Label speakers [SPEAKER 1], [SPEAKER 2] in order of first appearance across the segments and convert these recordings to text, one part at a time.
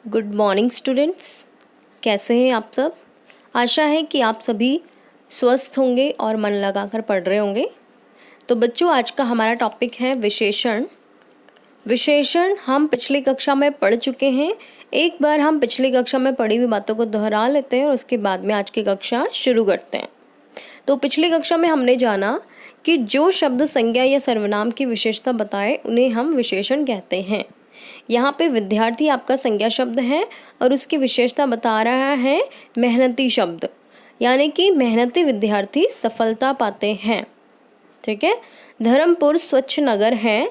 [SPEAKER 1] Good morning students. कैसे हैं आप सब। आशा है कि आप सभी स्वस्थ होंगे और मन लगाकर पढ़ रहे होंगे। तो बच्चों, आज का हमारा टॉपिक है विशेषण। विशेषण हम पिछली कक्षा में पढ़ चुके हैं। एक बार हम पिछली कक्षा में पढ़ी हुई बातों को दोहरा लेते हैं और उसके बाद में आज की कक्षा शुरू करते हैं। तो पिछली कक्षा में हमने जाना कि जो शब्द संज्ञा या सर्वनाम की विशेषता बताए उन्हें हम विशेषण कहते हैं। यहाँ पे विद्यार्थी आपका संज्ञा शब्द है और उसकी विशेषता बता रहा है मेहनती शब्द, यानी कि मेहनती विद्यार्थी सफलता पाते हैं। ठीक है। धर्मपुर स्वच्छ नगर है।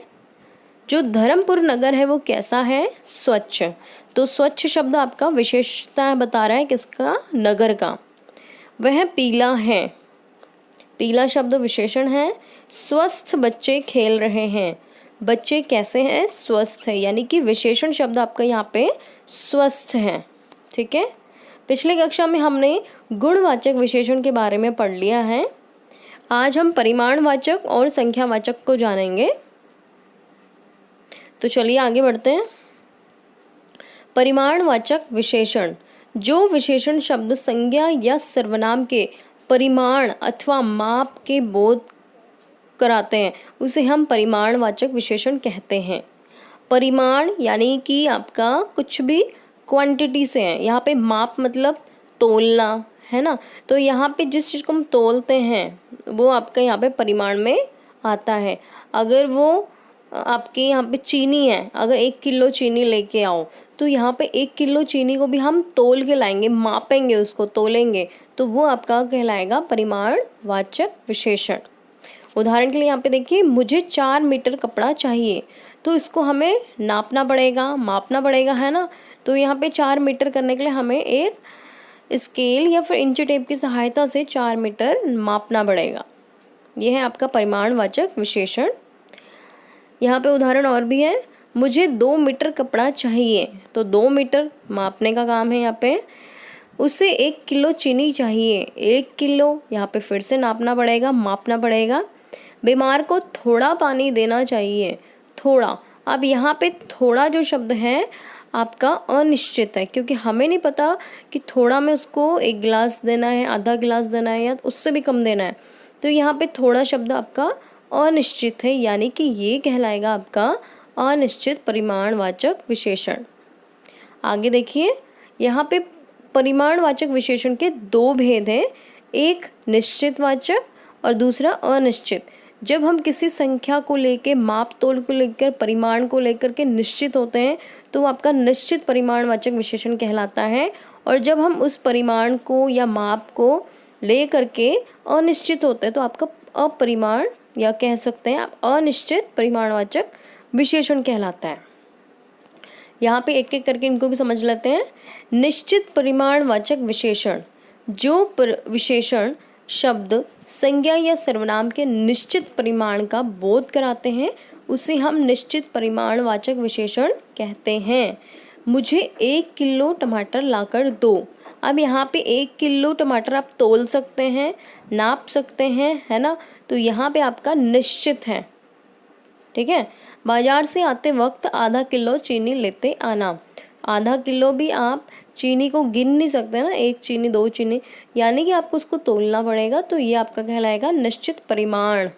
[SPEAKER 1] जो धर्मपुर नगर है वो कैसा है? स्वच्छ। तो स्वच्छ शब्द आपका विशेषता बता रहा है किसका? नगर का। वह पीला है। पीला शब्द विशेषण है। स्वस्थ बच्चे खेल रहे हैं। बच्चे कैसे हैं? स्वस्थ है, यानी कि विशेषण शब्द आपका यहाँ पे स्वस्थ है। ठीक है। पिछली कक्षा में हमने गुणवाचक विशेषण के बारे में पढ़ लिया है। आज हम परिमाणवाचक और संख्यावाचक को जानेंगे। तो चलिए आगे बढ़ते हैं। परिमाणवाचक विशेषण, जो विशेषण शब्द संज्ञा या सर्वनाम के परिमाण अथवा माप के बोध कराते हैं उसे हम परिमाणवाचक विशेषण कहते हैं। परिमाण यानी कि आपका कुछ भी क्वांटिटी से है। यहाँ पे माप मतलब तोलना है ना। तो यहाँ पे जिस चीज़ को हम तोलते हैं वो आपका यहाँ पे परिमाण में आता है। अगर वो आपके यहाँ पे चीनी है, अगर 1 किलो चीनी लेके आओ तो यहाँ पे 1 किलो चीनी को भी हम तोल के लाएंगे, मापेंगे, उसको तोलेंगे, तो वो आपका कहलाएगा परिमाणवाचक विशेषण। उदाहरण के लिए यहाँ पे देखिए, मुझे 4 मीटर कपड़ा चाहिए, तो इसको हमें नापना पड़ेगा, मापना पड़ेगा, है ना। तो यहाँ पे 4 मीटर करने के लिए हमें एक स्केल या फिर इंची टेप की सहायता से 4 मीटर मापना पड़ेगा। ये है आपका परिमाणवाचक विशेषण। यहाँ पे उदाहरण और भी है, मुझे 2 मीटर कपड़ा चाहिए, तो 2 मीटर मापने का काम है यहाँ पे। उसे 1 किलो चीनी चाहिए, 1 किलो यहाँ पे फिर से नापना पड़ेगा, मापना पड़ेगा। बीमार को थोड़ा पानी देना चाहिए, थोड़ा। अब यहाँ पे थोड़ा जो शब्द है आपका अनिश्चित है, क्योंकि हमें नहीं पता कि थोड़ा में उसको 1 गिलास देना है, आधा गिलास देना है या उससे भी कम देना है। तो यहाँ पे थोड़ा शब्द आपका अनिश्चित है, यानी कि ये कहलाएगा आपका अनिश्चित परिमाणवाचक विशेषण। आगे देखिए, यहाँ पे परिमाणवाचक विशेषण के 2 भेद हैं, एक निश्चितवाचक और दूसरा अनिश्चित। जब हम किसी संख्या को लेके, माप तोल को लेकर, परिमाण को लेकर के निश्चित होते हैं तो वो आपका निश्चित परिमाणवाचक विशेषण कहलाता है। और जब हम उस परिमाण को या माप को ले करके अनिश्चित होते हैं तो आपका अपरिमाण या कह सकते हैं आप अनिश्चित परिमाणवाचक विशेषण कहलाता है। यहाँ पे एक एक करके इनको भी समझ लेते हैं। निश्चित परिमाणवाचक विशेषण, जो विशेषण शब्द संज्ञा या सर्वनाम के निश्चित परिमाण का बोध कराते हैं उसे हम निश्चित परिमाणवाचक विशेषण कहते हैं। मुझे 1 किलो टमाटर लाकर दो। अब यहाँ पे 1 किलो टमाटर आप तोल सकते हैं, नाप सकते हैं, है ना। तो यहाँ पे आपका निश्चित है। ठीक है। बाजार से आते वक्त आधा किलो चीनी लेते आना। आधा किलो भी आप चीनी को गिन नहीं सकते ना, 1 चीनी 2 चीनी, यानी कि आपको उसको तोलना पड़ेगा। तो ये आपका कहलाएगा निश्चित परिमाण।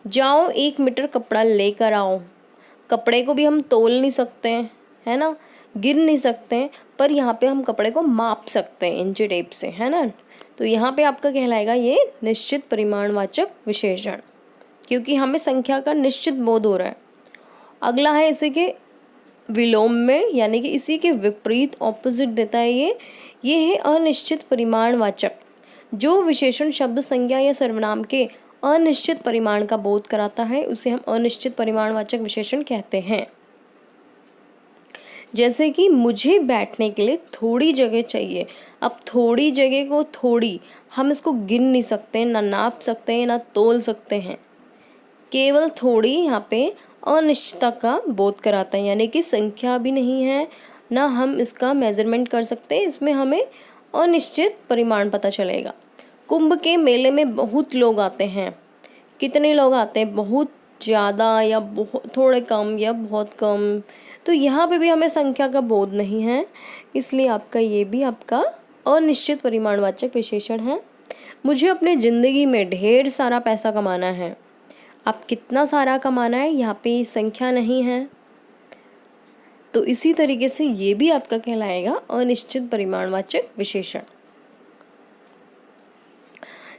[SPEAKER 1] जाओ 1 मीटर कपड़ा लेकर आओ। कपड़े को भी हम तोल नहीं सकते हैं, है ना, गिन नहीं सकते हैं, पर यहाँ पे हम कपड़े को माप सकते हैं इंची टेप से, है ना। तो यहाँ पे आपका कहलाएगा ये निश्चित परिमाणवाचक विशेषण, क्योंकि हमें संख्या का निश्चित बोध हो रहा है। अगला है इसी के विलोम में, यानी कि इसी के विपरीत ऑपोजिट देता है ये है अनिश्चित परिमाणवाचक। जो विशेषण शब्द संज्ञा या सर्वनाम के अनिश्चित परिमाण का बोध कराता है उसे हम अनिश्चित परिमाणवाचक विशेषण कहते हैं। जैसे कि मुझे बैठने के लिए थोड़ी जगह चाहिए। अब थोड़ी जगह को थोड़ी, हम इसको गिन नहीं सकते, ना नाप सकते हैं, ना तोल सकते हैं। केवल थोड़ी यहाँ पे अनिश्चितता का बोध कराता है, यानी कि संख्या भी नहीं है, ना हम इसका मेजरमेंट कर सकते हैं, इसमें हमें अनिश्चित परिमाण पता चलेगा। कुंभ के मेले में बहुत लोग आते हैं। कितने लोग आते हैं? बहुत ज़्यादा या बहुत थोड़े कम या बहुत कम। तो तो यहाँ पे भी हमें संख्या का बोध नहीं है, इसलिए आपका ये भी आपका अनिश्चित परिमाणवाचक विशेषण है। मुझे अपने ज़िंदगी में ढेर सारा पैसा कमाना है। अब कितना सारा कमाना है, यहाँ पे संख्या नहीं है, तो इसी तरीके से ये भी आपका कहलाएगा अनिश्चित परिमाणवाचक विशेषण।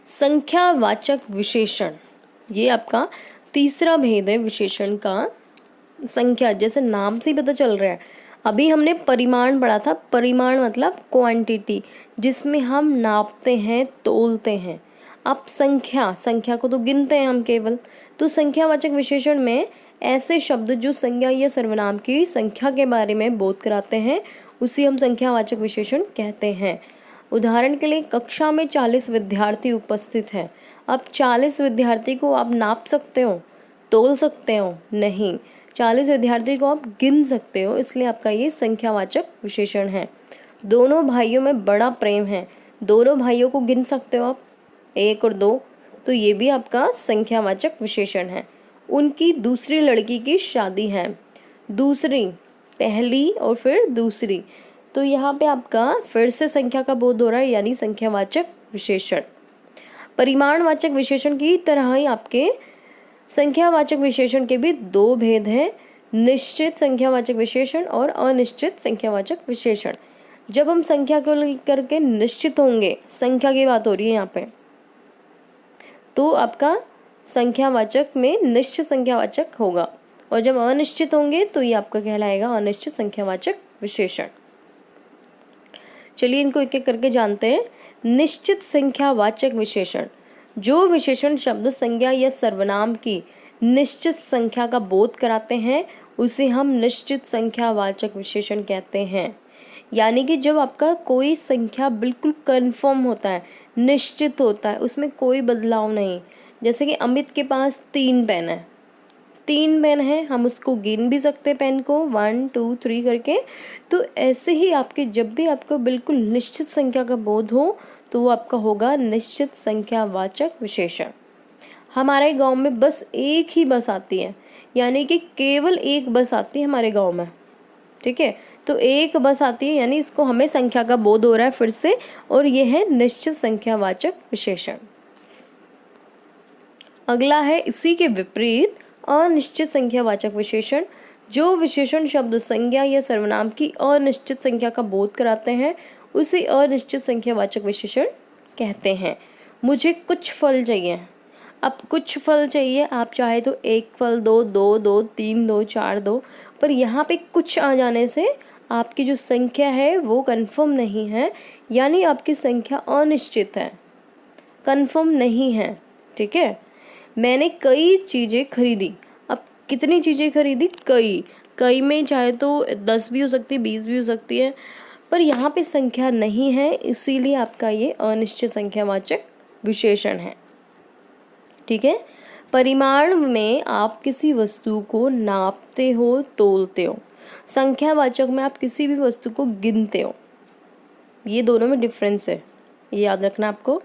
[SPEAKER 1] संख्यावाचक विशेषण, ये आपका तीसरा भेद है विशेषण का। संख्या, जैसे नाम से ही पता चल रहा है, अभी हमने परिमाण पढ़ा था। परिमाण मतलब क्वांटिटी, जिसमें हम नापते हैं, तोलते हैं। अब संख्या, संख्या को तो गिनते हैं हम केवल। तो संख्यावाचक विशेषण में ऐसे शब्द जो संज्ञा या सर्वनाम की संख्या के बारे में बोध कराते हैं, उसी हम संख्यावाचक विशेषण कहते हैं। उदाहरण के लिए, कक्षा में 40 विद्यार्थी उपस्थित हैं। अब 40 विद्यार्थी को आप नाप सकते हो, तोल सकते हो? नहीं। 40 विद्यार्थी को आप गिन सकते हो, इसलिए आपका ये संख्यावाचक विशेषण है। दोनों भाइयों में बड़ा प्रेम है। दोनों भाइयों को गिन सकते हो आप, 1 और 2, तो ये भी आपका संख्यावाचक विशेषण है। उनकी दूसरी लड़की की शादी है। दूसरी, पहली और फिर दूसरी, तो यहाँ पे आपका फिर से संख्या का बोध हो रहा है, यानी संख्यावाचक विशेषण। परिमाणवाचक विशेषण की तरह ही आपके संख्यावाचक विशेषण के भी दो भेद हैं, निश्चित संख्यावाचक विशेषण और अनिश्चित संख्यावाचक विशेषण। जब हम संख्या को लेकर के निश्चित होंगे, संख्या की बात हो रही है यहाँ पे, तो आपका संख्यावाचक में निश्चित संख्यावाचक होगा, और जब अनिश्चित होंगे तो ये आपका कहलाएगा अनिश्चित संख्यावाचक विशेषण। चलिए इनको एक एक करके जानते हैं। निश्चित संख्यावाचक विशेषण, जो विशेषण शब्द, संज्ञा या सर्वनाम की निश्चित संख्या का बोध कराते हैं, उसे हम निश्चित संख्यावाचक विशेषण कहते हैं। यानी कि जब आपका कोई संख्या बिल्कुल कंफर्म होता है, निश्चित होता है, उसमें कोई बदलाव नहीं। जैसे कि अमित के पास 3 पेन है, 3 पेन है, हम उसको गिन भी सकते हैं पेन को 1 2 3 करके। तो ऐसे ही आपके, जब भी आपको बिल्कुल निश्चित संख्या का बोध हो, तो वो आपका होगा निश्चित संख्यावाचक विशेषण। हमारे गांव में बस एक ही बस आती है, यानी कि केवल एक बस आती है हमारे गांव में, ठीक है। तो एक बस आती है, यानी इसको हमें संख्या का बोध हो रहा है फिर से, और ये है निश्चित संख्यावाचक विशेषण। अगला है इसी के विपरीत अनिश्चित संख्यावाचक विशेषण, जो विशेषण शब्द, संज्ञा या सर्वनाम की अनिश्चित संख्या का बोध कराते हैं, उसे अनिश्चित संख्यावाचक विशेषण कहते हैं। मुझे कुछ फल चाहिए। अब कुछ फल चाहिए, आप चाहे तो 1 फल दो, 2 दो, 3 दो, 4 दो, पर यहाँ पे कुछ आ जाने से आपकी जो संख्या है वो कंफर्म नहीं है, यानी आपकी संख्या अनिश्चित है, कंफर्म नहीं है, ठीक है। मैंने कई चीज़ें खरीदी। अब कितनी चीज़ें खरीदी? कई में चाहे तो 10 भी हो सकती है, 20 भी हो सकती है, पर यहाँ पे संख्या नहीं है, इसीलिए आपका ये अनिश्चित संख्यावाचक विशेषण है, ठीक है। परिमाण में आप किसी वस्तु को नापते हो, तोलते हो। संख्यावाचक में आप किसी भी वस्तु को गिनते हो। ये दोनों में डिफरेंस है, ये याद रखना आपको।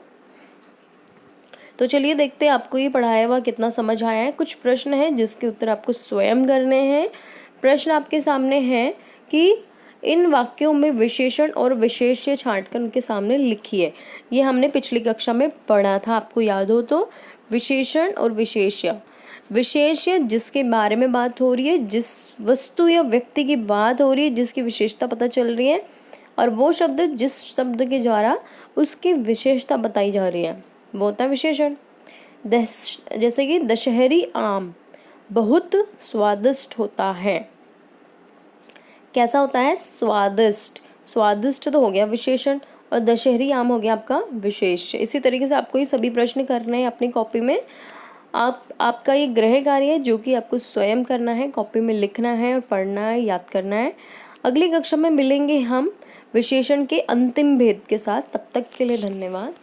[SPEAKER 1] तो चलिए देखते हैं आपको ये पढ़ाया हुआ कितना समझ आया है। कुछ प्रश्न हैं जिसके उत्तर आपको स्वयं करने हैं। प्रश्न आपके सामने है कि इन वाक्यों में विशेषण और विशेष्य छांटकर उनके सामने लिखिए। ये हमने पिछली कक्षा में पढ़ा था, आपको याद हो तो। विशेषण और विशेष्य, विशेष्य जिसके बारे में बात हो रही है, जिस वस्तु या व्यक्ति की बात हो रही है, जिसकी विशेषता पता चल रही है, और वो शब्द जिस शब्द के द्वारा उसकी विशेषता बताई जा रही है, वो होता है विशेषण। जैसे कि दशहरी आम बहुत स्वादिष्ट होता है। कैसा होता है? स्वादिष्ट। स्वादिष्ट तो हो गया विशेषण, और दशहरी आम हो गया आपका विशेष्य। इसी तरीके से आपको ये सभी प्रश्न करने हैं अपनी कॉपी में। आपका ये गृह कार्य है जो कि आपको स्वयं करना है, कॉपी में लिखना है और पढ़ना है, याद करना है। अगली कक्षा में मिलेंगे हम विशेषण के अंतिम भेद के साथ। तब तक के लिए धन्यवाद।